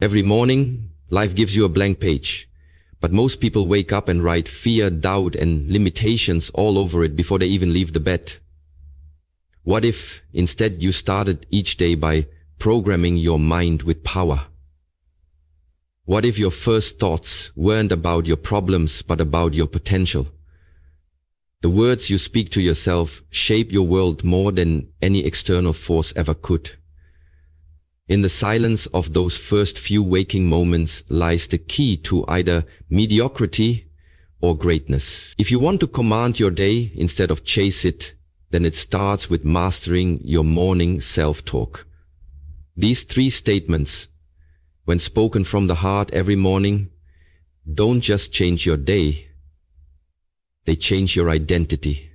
Every morning, life gives you a blank page, but most people wake up and write fear, doubt, and limitations all over it before they even leave the bed. What if instead you started each day by programming your mind with power? What if your first thoughts weren't about your problems but about your potential? The words you speak to yourself shape your world more than any external force ever could. In the silence of those first few waking moments lies the key to either mediocrity or greatness. If you want to command your day instead of chase it, then it starts with mastering your morning self-talk. These 3 statements, when spoken from the heart every morning, don't just change your day, they change your identity.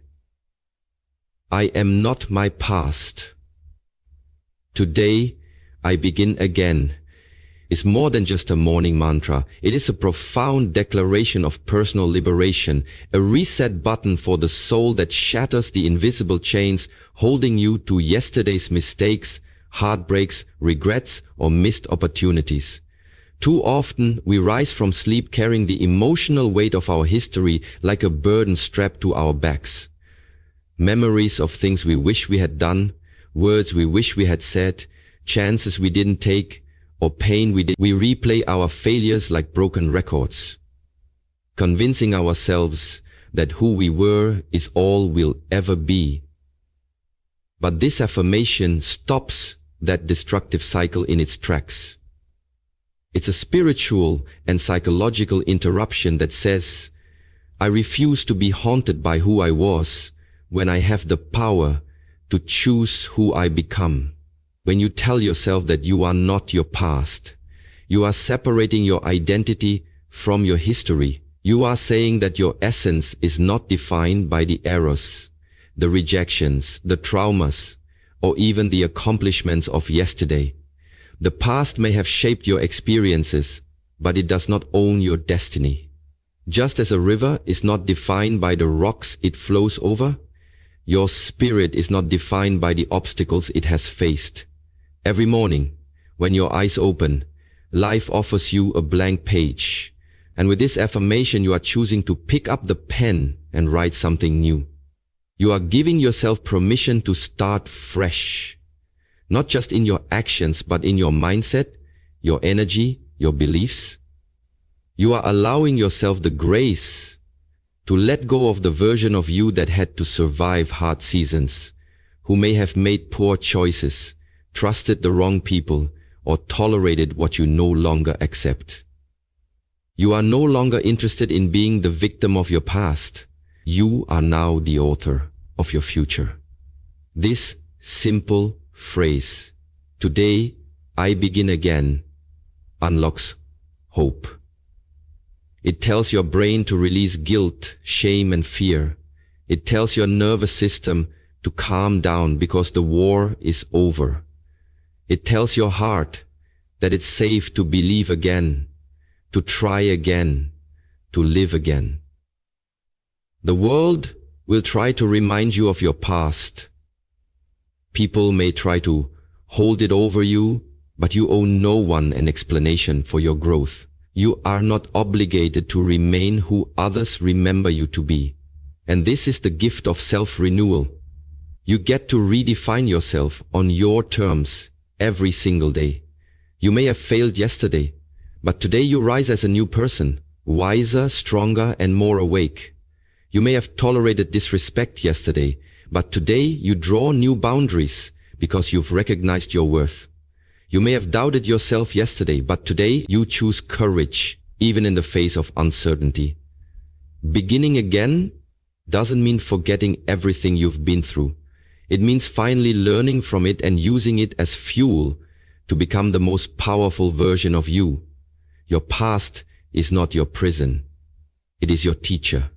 I am not my past. Today, I begin again is more than just a morning mantra. It is a profound declaration of personal liberation, a reset button for the soul that shatters the invisible chains holding you to yesterday's mistakes, heartbreaks, regrets, or missed opportunities. Too often, we rise from sleep carrying the emotional weight of our history like a burden strapped to our backs. Memories of things we wish we had done, words we wish we had said, chances we didn't take, or pain we replay our failures like broken records, convincing ourselves that who we were is all we'll ever be. But this affirmation stops that destructive cycle in its tracks. It's a spiritual and psychological interruption that says, I refuse to be haunted by who I was when I have the power to choose who I become. When you tell yourself that you are not your past, you are separating your identity from your history. You are saying that your essence is not defined by the errors, the rejections, the traumas, or even the accomplishments of yesterday. The past may have shaped your experiences, but it does not own your destiny. Just as a river is not defined by the rocks it flows over, your spirit is not defined by the obstacles it has faced. Every morning, when your eyes open, life offers you a blank page. And with this affirmation, you are choosing to pick up the pen and write something new. You are giving yourself permission to start fresh, not just in your actions, but in your mindset, your energy, your beliefs. You are allowing yourself the grace to let go of the version of you that had to survive hard seasons, who may have made poor choices, trusted the wrong people, or tolerated what you no longer accept. You are no longer interested in being the victim of your past. You are now the author of your future. This simple phrase, today I begin again, unlocks hope. It tells your brain to release guilt, shame, and fear. It tells your nervous system to calm down because the war is over. It tells your heart that it's safe to believe again, to try again, to live again. The world will try to remind you of your past. People may try to hold it over you, but you owe no one an explanation for your growth. You are not obligated to remain who others remember you to be. And this is the gift of self-renewal. You get to redefine yourself on your terms every single day. You may have failed yesterday, but today you rise as a new person, wiser, stronger, and more awake. You may have tolerated disrespect yesterday, but today you draw new boundaries because you've recognized your worth. You may have doubted yourself yesterday, but today you choose courage, even in the face of uncertainty. Beginning again doesn't mean forgetting everything you've been through. It means finally learning from it and using it as fuel to become the most powerful version of you. Your past is not your prison. It is your teacher.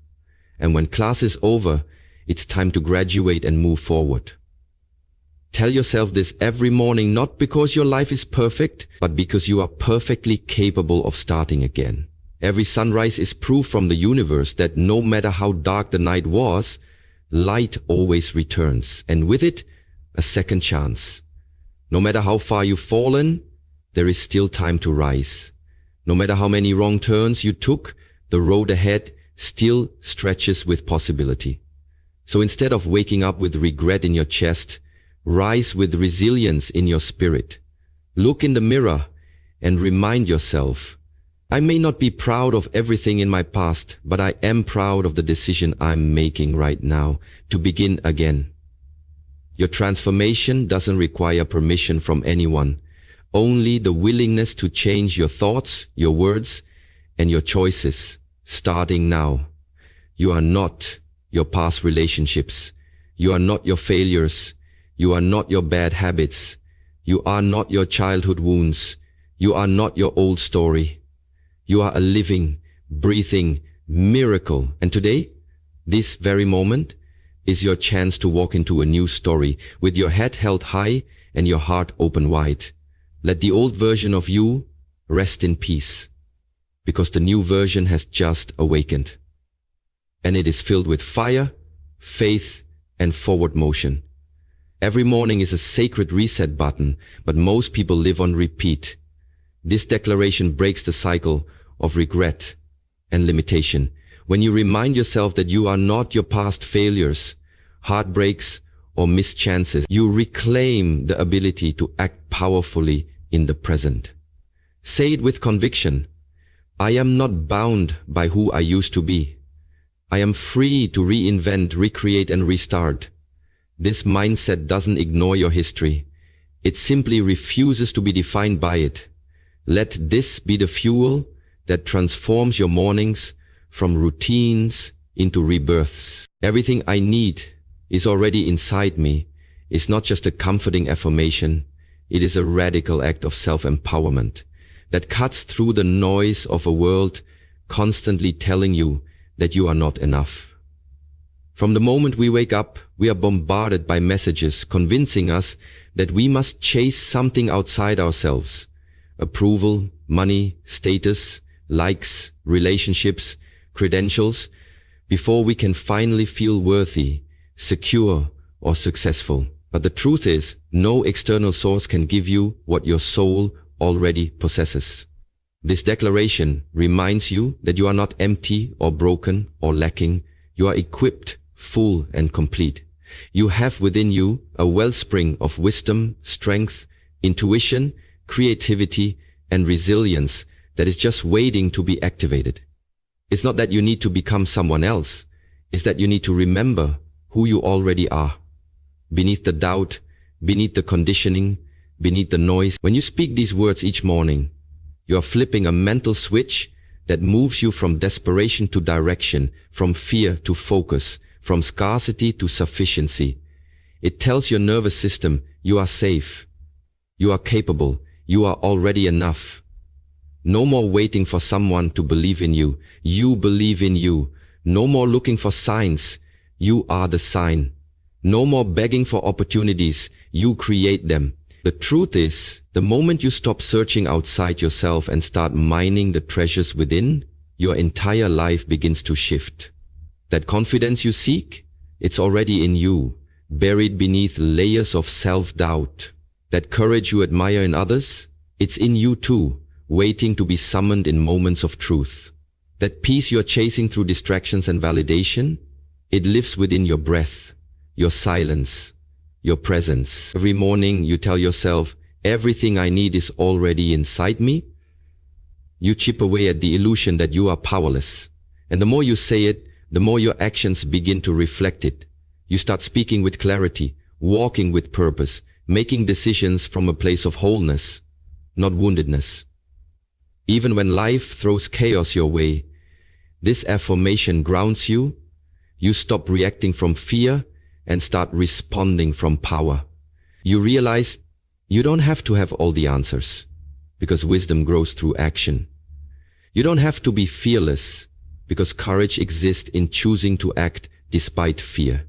And when class is over, it's time to graduate and move forward. Tell yourself this every morning, not because your life is perfect, but because you are perfectly capable of starting again. Every sunrise is proof from the universe that no matter how dark the night was, light always returns, and with it, a second chance. No matter how far you've fallen, there is still time to rise. No matter how many wrong turns you took, the road ahead still stretches with possibility. So instead of waking up with regret in your chest, rise with resilience in your spirit. Look in the mirror and remind yourself, I may not be proud of everything in my past, but I am proud of the decision I'm making right now to begin again. Your transformation doesn't require permission from anyone, only the willingness to change your thoughts, your words, and your choices, starting now. You are not your past relationships. You are not your failures. You are not your bad habits. You are not your childhood wounds. You are not your old story. You are a living, breathing miracle. And today, this very moment, is your chance to walk into a new story with your head held high and your heart open wide. Let the old version of you rest in peace, because the new version has just awakened. And it is filled with fire, faith, and forward motion. Every morning is a sacred reset button, but most people live on repeat. This declaration breaks the cycle of regret and limitation. When you remind yourself that you are not your past failures, heartbreaks, or missed chances, you reclaim the ability to act powerfully in the present. Say it with conviction. I am not bound by who I used to be. I am free to reinvent, recreate, and restart. This mindset doesn't ignore your history. It simply refuses to be defined by it. Let this be the fuel that transforms your mornings from routines into rebirths. Everything I need is already inside me. It's not just a comforting affirmation. It is a radical act of self-empowerment that cuts through the noise of a world constantly telling you that you are not enough. From the moment we wake up, we are bombarded by messages convincing us that we must chase something outside ourselves. Approval, money, status, likes, relationships, credentials, before we can finally feel worthy, secure, or successful. But the truth is, no external source can give you what your soul already possesses. This declaration reminds you that you are not empty or broken or lacking. You are equipped, full, and complete. You have within you a wellspring of wisdom, strength, intuition, creativity, and resilience that is just waiting to be activated. It's not that you need to become someone else. It's that you need to remember who you already are. Beneath the doubt, beneath the conditioning, beneath the noise. When you speak these words each morning, you are flipping a mental switch that moves you from desperation to direction, from fear to focus, from scarcity to sufficiency. It tells your nervous system you are safe, you are capable, you are already enough. No more waiting for someone to believe in you. You believe in you. No more looking for signs. You are the sign. No more begging for opportunities. You create them. The truth is, the moment you stop searching outside yourself and start mining the treasures within, your entire life begins to shift. That confidence you seek, it's already in you, buried beneath layers of self-doubt. That courage you admire in others, it's in you too, waiting to be summoned in moments of truth. That peace you're chasing through distractions and validation, it lives within your breath, your silence, your presence. Every morning you tell yourself, everything I need is already inside me. You chip away at the illusion that you are powerless. And the more you say it, the more your actions begin to reflect it. You start speaking with clarity, walking with purpose, making decisions from a place of wholeness, not woundedness. Even when life throws chaos your way, this affirmation grounds you. You stop reacting from fear and start responding from power. You realize you don't have to have all the answers, because wisdom grows through action. You don't have to be fearless, because courage exists in choosing to act despite fear.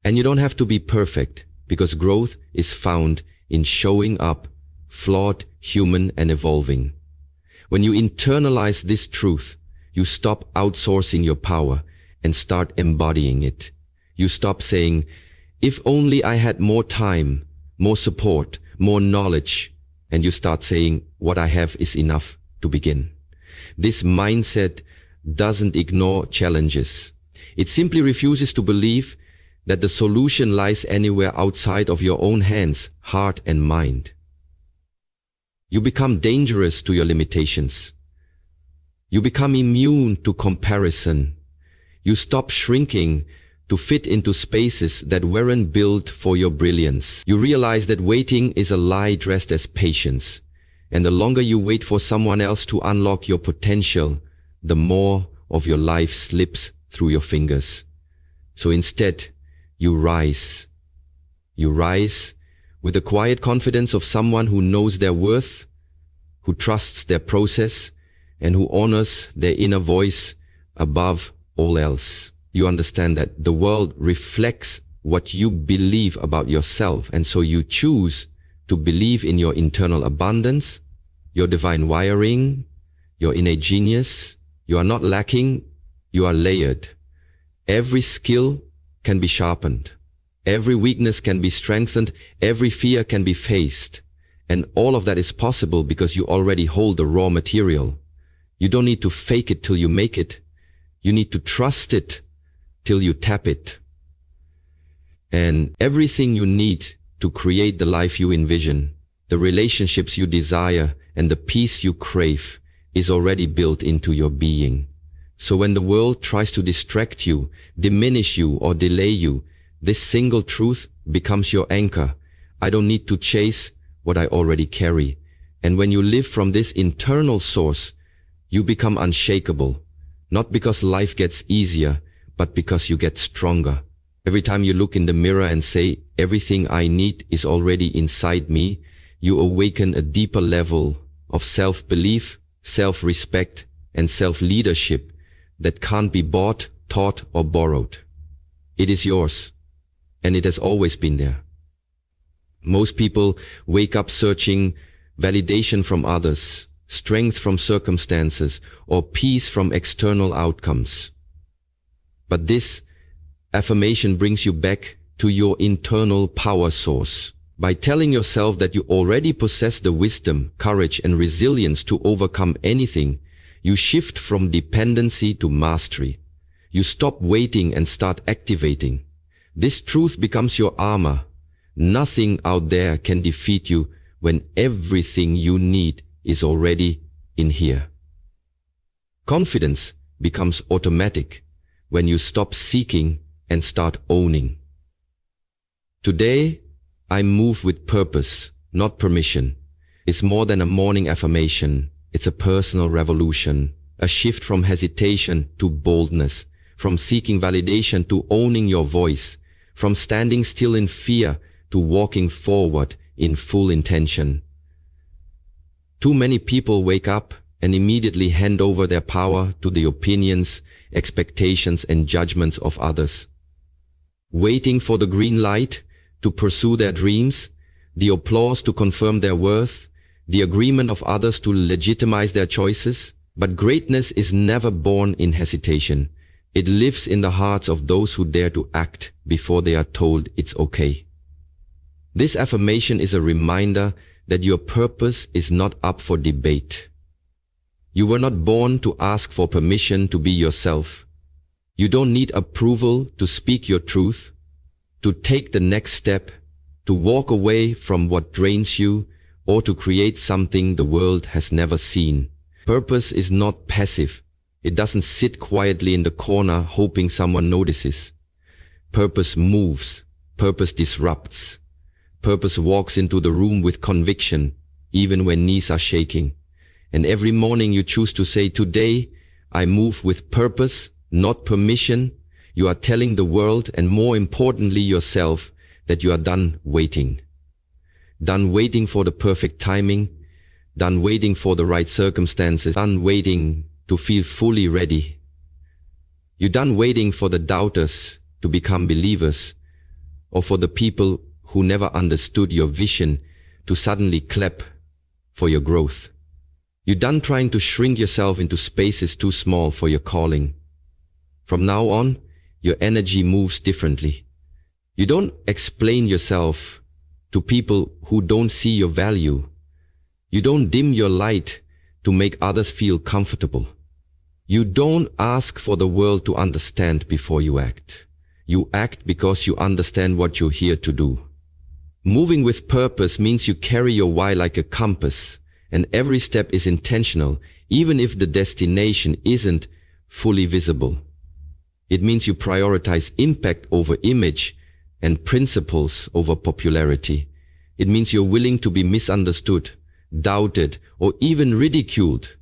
And you don't have to be perfect, because growth is found in showing up, flawed, human, and evolving. When you internalize this truth, you stop outsourcing your power and start embodying it. You stop saying, if only I had more time, more support, more knowledge, and you start saying, what I have is enough to begin. This mindset doesn't ignore challenges. It simply refuses to believe that the solution lies anywhere outside of your own hands, heart, and mind. You become dangerous to your limitations. You become immune to comparison. You stop shrinking to fit into spaces that weren't built for your brilliance. You realize that waiting is a lie dressed as patience. And the longer you wait for someone else to unlock your potential, the more of your life slips through your fingers. So instead, you rise. You rise with the quiet confidence of someone who knows their worth, who trusts their process, and who honors their inner voice above all else. You understand that the world reflects what you believe about yourself, and so you choose to believe in your internal abundance, your divine wiring, your innate genius. You are not lacking, you are layered. Every skill can be sharpened. Every weakness can be strengthened. Every fear can be faced. And all of that is possible because you already hold the raw material. You don't need to fake it till you make it. You need to trust it till you tap it. And everything you need to create the life you envision, the relationships you desire, and the peace you crave is already built into your being. So when the world tries to distract you, diminish you, or delay you, this single truth becomes your anchor. I don't need to chase what I already carry. And when you live from this internal source, you become unshakable. Not because life gets easier, but because you get stronger. Every time you look in the mirror and say, everything I need is already inside me, you awaken a deeper level of self-belief, self-respect, and self-leadership that can't be bought, taught, or borrowed. It is yours, and it has always been there. Most people wake up searching validation from others, strength from circumstances, or peace from external outcomes. But this affirmation brings you back to your internal power source. By telling yourself that you already possess the wisdom, courage, and resilience to overcome anything, you shift from dependency to mastery. You stop waiting and start activating. This truth becomes your armor. Nothing out there can defeat you when everything you need is already in here. Confidence becomes automatic when you stop seeking and start owning. Today, I move with purpose, not permission. It's more than a morning affirmation. It's a personal revolution, a shift from hesitation to boldness, from seeking validation to owning your voice, from standing still in fear to walking forward in full intention. Too many people wake up and immediately hand over their power to the opinions, expectations, and judgments of others. Waiting for the green light to pursue their dreams, the applause to confirm their worth, the agreement of others to legitimize their choices. But greatness is never born in hesitation. It lives in the hearts of those who dare to act before they are told it's okay. This affirmation is a reminder that your purpose is not up for debate. You were not born to ask for permission to be yourself. You don't need approval to speak your truth, to take the next step, to walk away from what drains you, or to create something the world has never seen. Purpose is not passive. It doesn't sit quietly in the corner hoping someone notices. Purpose moves. Purpose disrupts. Purpose walks into the room with conviction, even when knees are shaking. And every morning you choose to say, today I move with purpose, not permission. You are telling the world, and more importantly yourself, that you are done waiting. Done waiting for the perfect timing. Done waiting for the right circumstances. Done waiting to feel fully ready. You're done waiting for the doubters to become believers, or for the people who never understood your vision to suddenly clap for your growth. You're done trying to shrink yourself into spaces too small for your calling. From now on, your energy moves differently. You don't explain yourself to people who don't see your value. You don't dim your light to make others feel comfortable. You don't ask for the world to understand before you act. You act because you understand what you're here to do. Moving with purpose means you carry your why like a compass, and every step is intentional, even if the destination isn't fully visible. It means you prioritize impact over image and principles over popularity. It means you're willing to be misunderstood, doubted, or even ridiculed,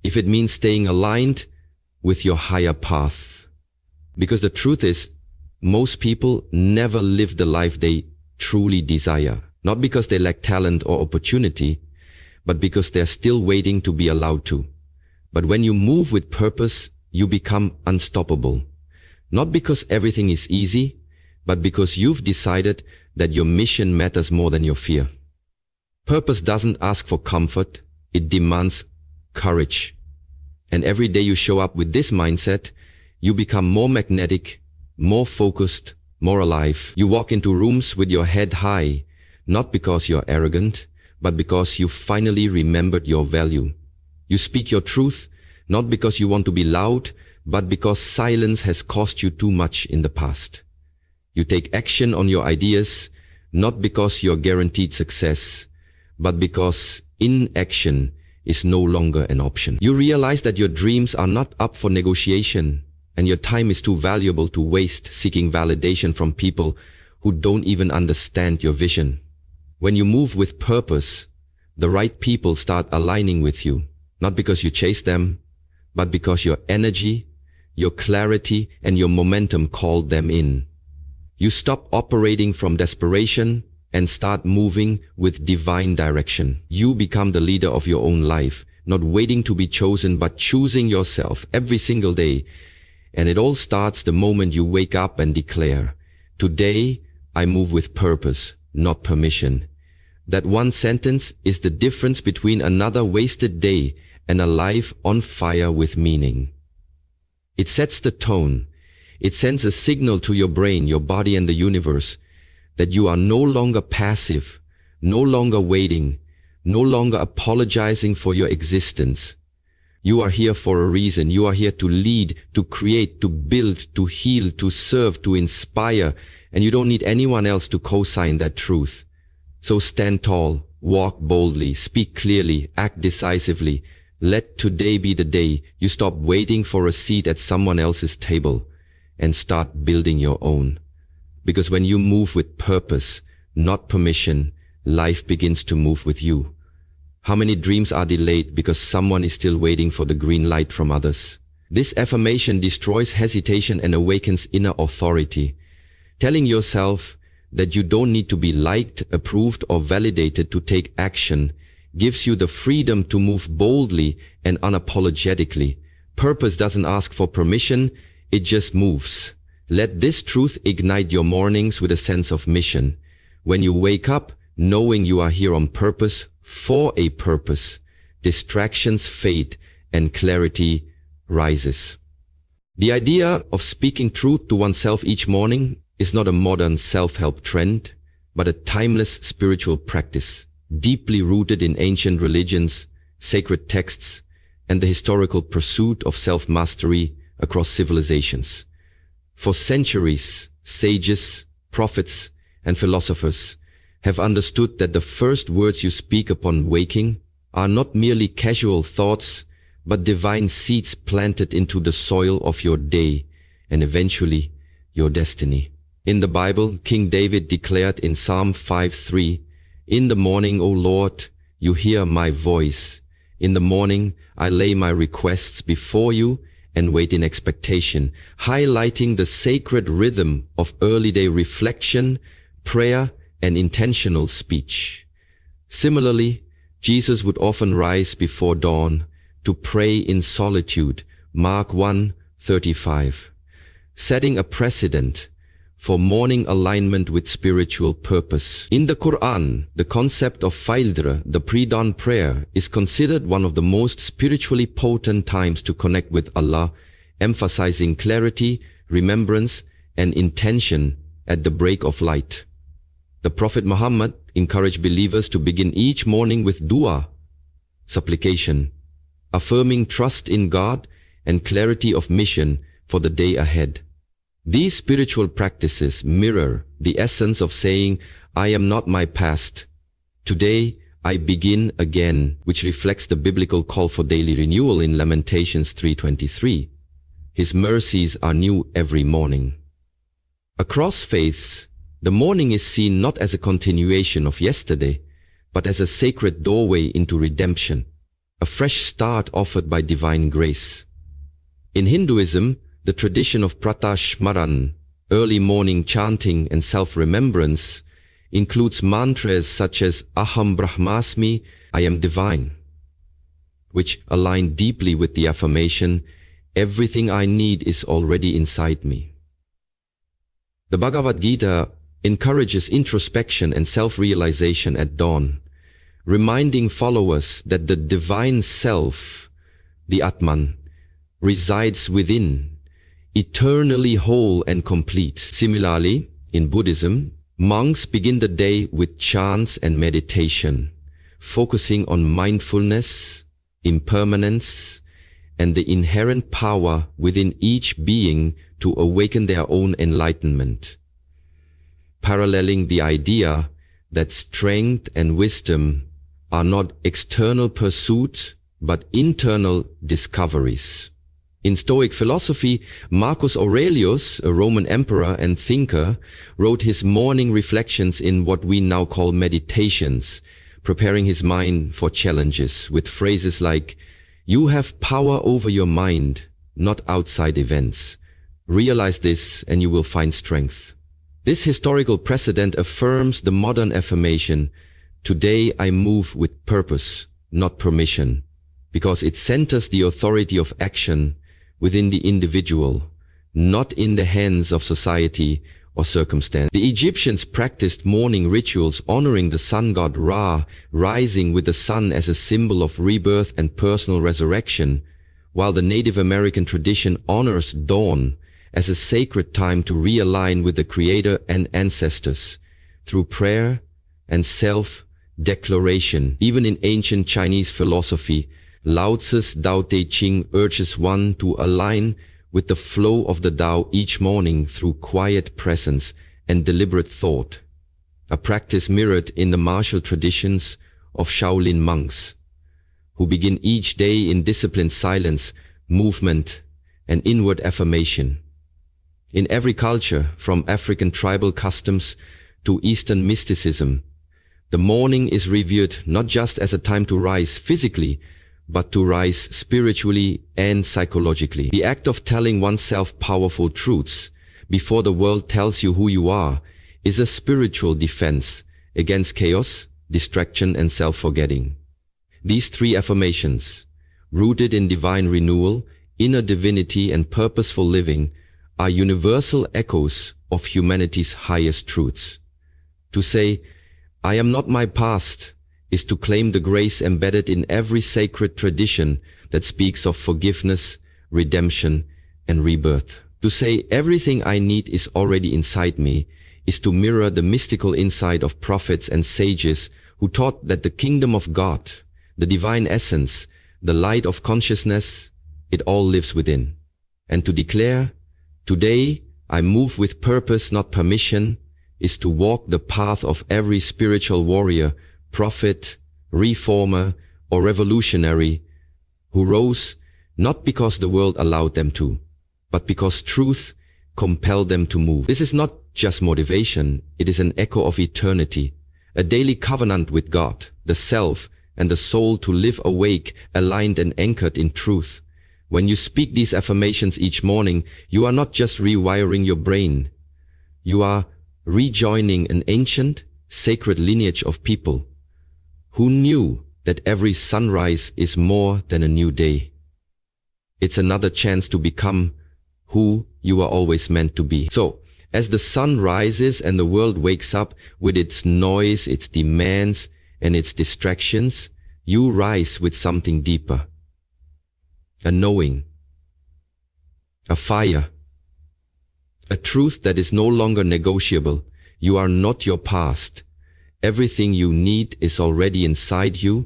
if it means staying aligned with your higher path. Because the truth is, most people never live the life they truly desire, not because they lack talent or opportunity, but because they're still waiting to be allowed to. But when you move with purpose, you become unstoppable. Not because everything is easy, but because you've decided that your mission matters more than your fear. Purpose doesn't ask for comfort, it demands courage. And every day you show up with this mindset, you become more magnetic, more focused, more alive. You walk into rooms with your head high, not because you're arrogant, but because you finally remembered your value. You speak your truth, not because you want to be loud, but because silence has cost you too much in the past. You take action on your ideas, not because you're guaranteed success, but because inaction is no longer an option. You realize that your dreams are not up for negotiation, and your time is too valuable to waste seeking validation from people who don't even understand your vision. When you move with purpose, the right people start aligning with you, not because you chase them, but because your energy, your clarity, and your momentum called them in. You stop operating from desperation and start moving with divine direction. You become the leader of your own life, not waiting to be chosen, but choosing yourself every single day. And it all starts the moment you wake up and declare, "Today, I move with purpose, not permission." That one sentence is the difference between another wasted day and a life on fire with meaning. It sets the tone. It sends a signal to your brain, your body, and the universe that you are no longer passive, no longer waiting, no longer apologizing for your existence. You are here for a reason. You are here to lead, to create, to build, to heal, to serve, to inspire, and you don't need anyone else to co-sign that truth. So stand tall, walk boldly, speak clearly, act decisively. Let today be the day you stop waiting for a seat at someone else's table and start building your own. Because when you move with purpose, not permission, life begins to move with you. How many dreams are delayed because someone is still waiting for the green light from others? This affirmation destroys hesitation and awakens inner authority. Telling yourself that you don't need to be liked, approved, or validated to take action gives you the freedom to move boldly and unapologetically. Purpose doesn't ask for permission, it just moves. Let this truth ignite your mornings with a sense of mission. When you wake up, knowing you are here on purpose, for a purpose, distractions fade and clarity rises. The idea of speaking truth to oneself each morning is not a modern self-help trend, but a timeless spiritual practice, deeply rooted in ancient religions, sacred texts, and the historical pursuit of self-mastery across civilizations. For centuries, sages, prophets, and philosophers have understood that the first words you speak upon waking are not merely casual thoughts, but divine seeds planted into the soil of your day and eventually your destiny. In the Bible, King David declared in Psalm 5:3, "In the morning, O Lord, you hear my voice. In the morning, I lay my requests before you and wait in expectation," highlighting the sacred rhythm of early day reflection, prayer, and intentional speech. Similarly, Jesus would often rise before dawn to pray in solitude, Mark 1:35, setting a precedent for morning alignment with spiritual purpose. In the Quran, the concept of Fajr, the pre-dawn prayer, is considered one of the most spiritually potent times to connect with Allah, emphasizing clarity, remembrance, and intention at the break of light. The Prophet Muhammad encouraged believers to begin each morning with dua, supplication, affirming trust in God and clarity of mission for the day ahead. These spiritual practices mirror the essence of saying, I am not my past. Today, I begin again, which reflects the biblical call for daily renewal in Lamentations 3:23. His mercies are new every morning. Across faiths, the morning is seen not as a continuation of yesterday, but as a sacred doorway into redemption, a fresh start offered by divine grace. In Hinduism, the tradition of pratashmaran, early morning chanting and self-remembrance, includes mantras such as Aham Brahmasmi, I am divine, which align deeply with the affirmation, everything I need is already inside me. The Bhagavad Gita encourages introspection and self-realization at dawn, reminding followers that the divine self, the Atman, resides within, eternally whole and complete. Similarly, in Buddhism, monks begin the day with chants and meditation, focusing on mindfulness, impermanence, and the inherent power within each being to awaken their own enlightenment, paralleling the idea that strength and wisdom are not external pursuits but internal discoveries. In Stoic philosophy, Marcus Aurelius, a Roman emperor and thinker, wrote his morning reflections in what we now call meditations, preparing his mind for challenges with phrases like, "You have power over your mind, not outside events. Realize this and you will find strength." This historical precedent affirms the modern affirmation, "Today I move with purpose, not permission," because it centers the authority of action within the individual, not in the hands of society or circumstance. The Egyptians practiced morning rituals honoring the sun god Ra, rising with the sun as a symbol of rebirth and personal resurrection, while the Native American tradition honors dawn as a sacred time to realign with the Creator and ancestors through prayer and self-declaration. Even in ancient Chinese philosophy, Lao Tzu's Tao Te Ching urges one to align with the flow of the Tao each morning through quiet presence and deliberate thought, a practice mirrored in the martial traditions of Shaolin monks, who begin each day in disciplined silence, movement, and inward affirmation. In every culture, from African tribal customs to Eastern mysticism, the morning is revered not just as a time to rise physically, but to rise spiritually and psychologically. The act of telling oneself powerful truths before the world tells you who you are is a spiritual defense against chaos, distraction, and self-forgetting. These three affirmations, rooted in divine renewal, inner divinity, and purposeful living, are universal echoes of humanity's highest truths. To say, "I am not my past," is to claim the grace embedded in every sacred tradition that speaks of forgiveness, redemption, and rebirth. To say, "Everything I need is already inside me," is to mirror the mystical insight of prophets and sages who taught that the kingdom of God, the divine essence, the light of consciousness, it all lives within. And to declare, "Today I move with purpose, not permission," is to walk the path of every spiritual warrior, prophet, reformer, or revolutionary who rose not because the world allowed them to, but because truth compelled them to move. This is not just motivation, it is an echo of eternity, a daily covenant with God, the self, and the soul to live awake, aligned and anchored in truth. When you speak these affirmations each morning, you are not just rewiring your brain, you are rejoining an ancient, sacred lineage of people who knew that every sunrise is more than a new day. It's another chance to become who you are always meant to be. So, as the sun rises and the world wakes up with its noise, its demands, and its distractions, you rise with something deeper. A knowing, a fire, a truth that is no longer negotiable. You are not your past. Everything you need is already inside you.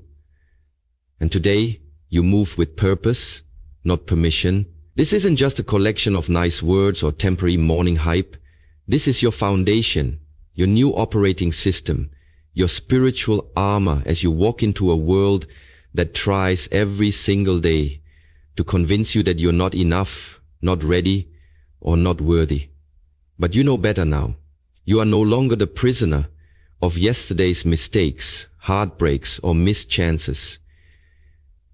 And today, you move with purpose, not permission. This isn't just a collection of nice words or temporary morning hype. This is your foundation, your new operating system, your spiritual armor as you walk into a world that tries every single day to convince you that you're not enough, not ready, or not worthy. But you know better now. You are no longer the prisoner of yesterday's mistakes, heartbreaks, or missed chances.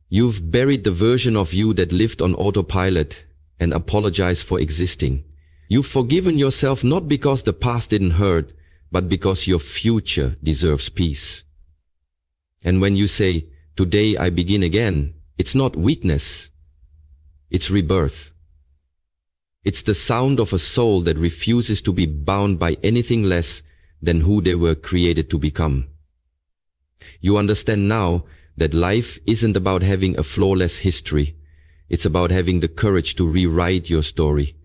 You've buried the version of you that lived on autopilot and apologized for existing. You've forgiven yourself not because the past didn't hurt, but because your future deserves peace. And when you say, "Today I begin again," it's not weakness. It's rebirth. It's the sound of a soul that refuses to be bound by anything less than who they were created to become. You understand now that life isn't about having a flawless history. It's about having the courage to rewrite your story,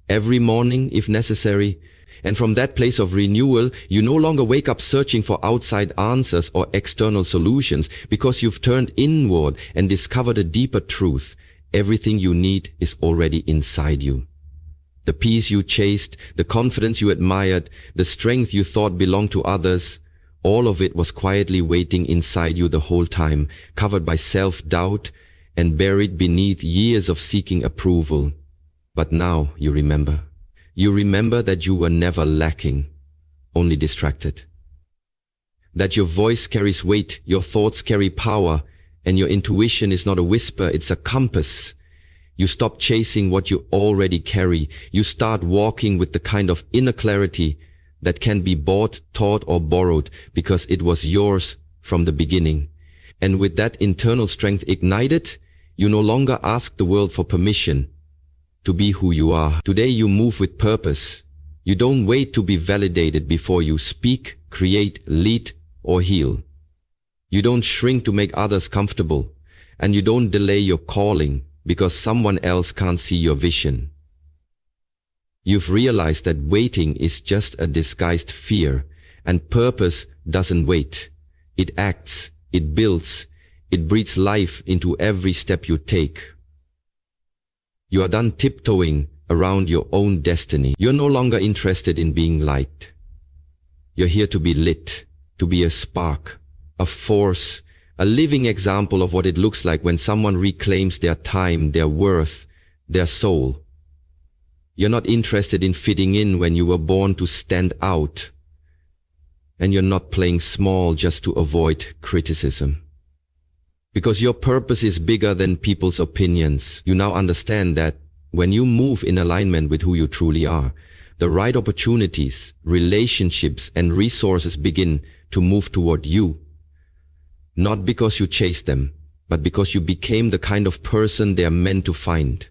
every morning if necessary. And from that place of renewal, you no longer wake up searching for outside answers or external solutions, because you've turned inward and discovered a deeper truth. Everything you need is already inside you. The peace you chased, the confidence you admired, the strength you thought belonged to others, all of it was quietly waiting inside you the whole time, covered by self-doubt and buried beneath years of seeking approval. But now you remember. You remember that you were never lacking, only distracted. That your voice carries weight, your thoughts carry power, and your intuition is not a whisper, it's a compass. You stop chasing what you already carry. You start walking with the kind of inner clarity that can be bought, taught, or borrowed, because it was yours from the beginning. And with that internal strength ignited, you no longer ask the world for permission to be who you are. Today you move with purpose. You don't wait to be validated before you speak, create, lead, or heal. You don't shrink to make others comfortable, and you don't delay your calling because someone else can't see your vision. You've realized that waiting is just a disguised fear, and purpose doesn't wait. It acts, it builds, it breathes life into every step you take. You are done tiptoeing around your own destiny. You're no longer interested in being liked. You're here to be lit, to be a spark, a force, a living example of what it looks like when someone reclaims their time, their worth, their soul. You're not interested in fitting in when you were born to stand out. And you're not playing small just to avoid criticism. Because your purpose is bigger than people's opinions. You now understand that when you move in alignment with who you truly are, the right opportunities, relationships, and resources begin to move toward you. Not because you chased them, but because you became the kind of person they are meant to find.